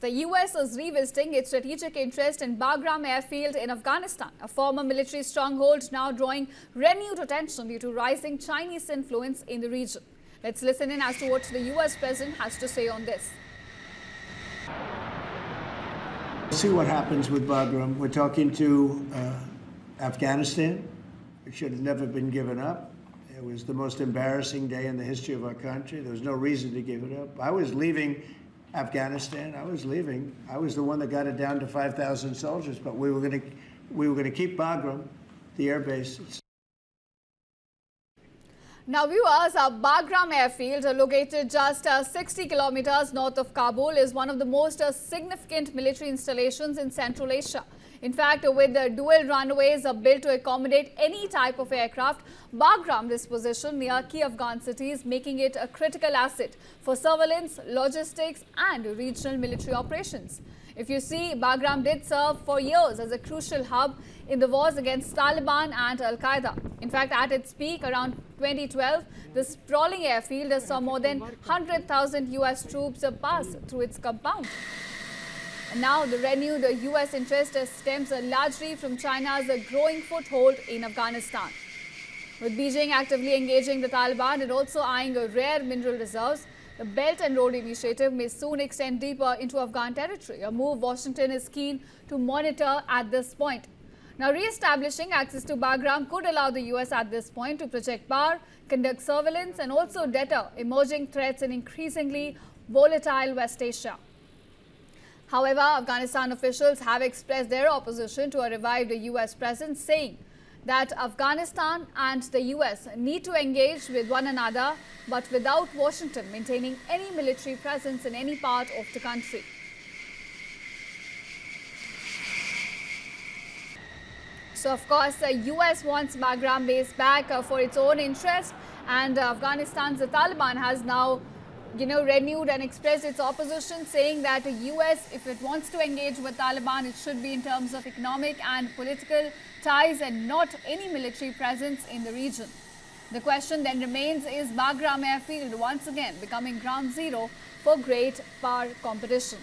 the US is revisiting its strategic interest in Bagram airfield in Afghanistan, a former military stronghold now drawing renewed attention due to rising Chinese influence in the region. Let's listen in as to what the US president has to say on this. See what happens with Bagram. We're talking to Afghanistan. It should have never been given up. It was the most embarrassing day in the history of our country. There was no reason to give it up. I was leaving Afghanistan. I was leaving. I was the one that got it down to 5,000 soldiers. But we were going to keep Bagram, the air base. Now viewers, Bagram airfield, located just 60 kilometers north of Kabul, is one of the most significant military installations in Central Asia. In fact, with the dual runways built to accommodate any type of aircraft, Bagram is positioned near key Afghan cities, making it a critical asset for surveillance, logistics and regional military operations. If you see, Bagram did serve for years as a crucial hub in the wars against Taliban and Al-Qaeda. In fact, at its peak around 2012, the sprawling airfield saw more than 100,000 US troops pass through its compound. Now, the renewed US interest stems largely from China's growing foothold in Afghanistan. With Beijing actively engaging the Taliban and also eyeing rare mineral reserves, the Belt and Road Initiative may soon extend deeper into Afghan territory, a move Washington is keen to monitor at this point. Now, re-establishing access to Bagram could allow the US at this point to project power, conduct surveillance and also deter emerging threats in increasingly volatile West Asia. However, Afghanistan officials have expressed their opposition to a revived US presence, saying that Afghanistan and the US need to engage with one another, but without Washington maintaining any military presence in any part of the country. So, of course, the US wants Bagram base back for its own interest, and Afghanistan's Taliban has now renewed and expressed its opposition, saying that the US, if it wants to engage with Taliban, it should be in terms of economic and political ties and not any military presence in the region. The question then remains, is Bagram airfield once again becoming ground zero for great power competition?